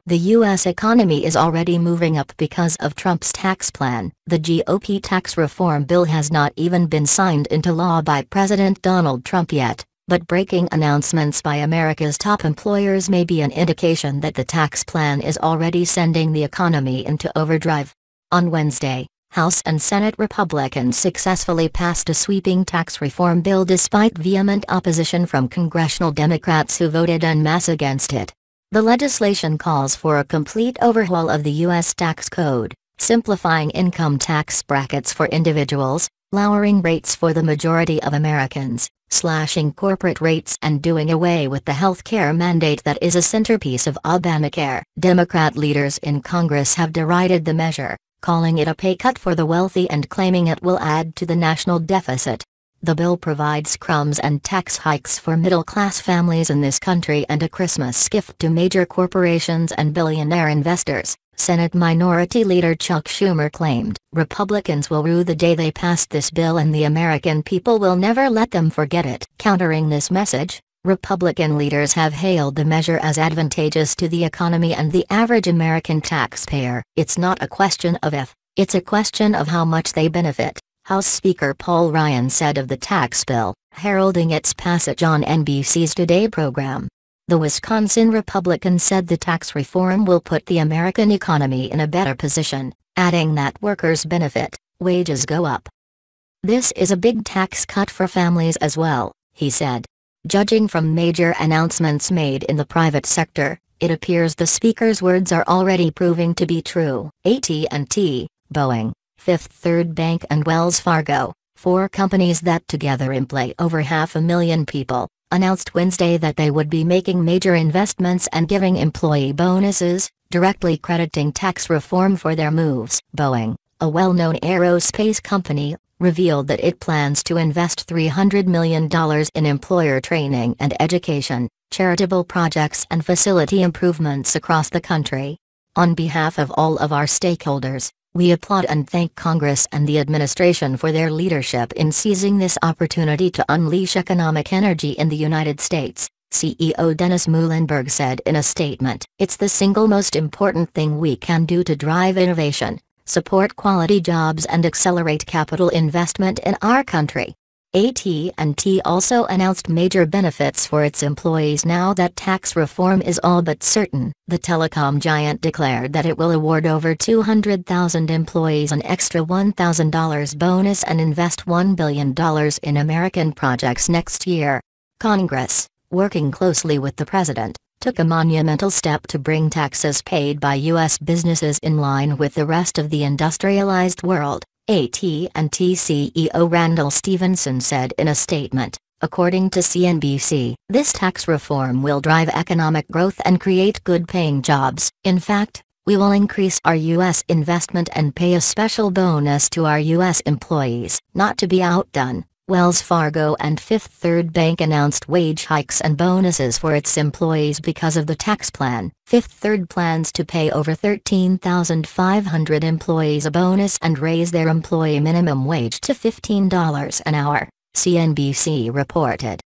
The U.S. economy is already moving up because of Trump's tax plan. The GOP tax reform bill has not even been signed into law by President Donald Trump yet, but breaking announcements by America's top employers may be an indication that the tax plan is already sending the economy into overdrive. On Wednesday, House and Senate Republicans successfully passed a sweeping tax reform bill despite vehement opposition from congressional Democrats who voted en masse against it. The legislation calls for a complete overhaul of the U.S. tax code, simplifying income tax brackets for individuals, lowering rates for the majority of Americans, slashing corporate rates and doing away with the health care mandate that is a centerpiece of Obamacare. Democrat leaders in Congress have derided the measure, calling it a pay cut for the wealthy and claiming it will add to the national deficit. The bill provides crumbs and tax hikes for middle-class families in this country and a Christmas gift to major corporations and billionaire investors, Senate Minority Leader Chuck Schumer claimed. Republicans will rue the day they passed this bill and the American people will never let them forget it. Countering this message, Republican leaders have hailed the measure as advantageous to the economy and the average American taxpayer. It's not a question of if, it's a question of how much they benefit, House Speaker Paul Ryan said of the tax bill, heralding its passage on NBC's Today program. The Wisconsin Republican said the tax reform will put the American economy in a better position, adding that workers benefit, wages go up. This is a big tax cut for families as well, he said. Judging from major announcements made in the private sector, it appears the speaker's words are already proving to be true. AT&T, Boeing, Fifth Third Bank and Wells Fargo, four companies that together employ over 500,000 people, announced Wednesday that they would be making major investments and giving employee bonuses, directly crediting tax reform for their moves. Boeing, a well-known aerospace company, revealed that it plans to invest $300 million in employer training and education, charitable projects and facility improvements across the country. On behalf of all of our stakeholders, we applaud and thank Congress and the administration for their leadership in seizing this opportunity to unleash economic energy in the United States, CEO Dennis Muhlenberg said in a statement. It's the single most important thing we can do to drive innovation, support quality jobs and accelerate capital investment in our country. AT&T also announced major benefits for its employees now that tax reform is all but certain. The telecom giant declared that it will award over 200,000 employees an extra $1,000 bonus and invest $1 billion in American projects next year. Congress, working closely with the president, took a monumental step to bring taxes paid by U.S. businesses in line with the rest of the industrialized world, AT&T CEO Randall Stephenson said in a statement. According to CNBC, this tax reform will drive economic growth and create good-paying jobs. In fact, we will increase our U.S. investment and pay a special bonus to our U.S. employees. Not to be outdone, Wells Fargo and Fifth Third Bank announced wage hikes and bonuses for its employees because of the tax plan. Fifth Third plans to pay over 13,500 employees a bonus and raise their employee minimum wage to $15 an hour, CNBC reported.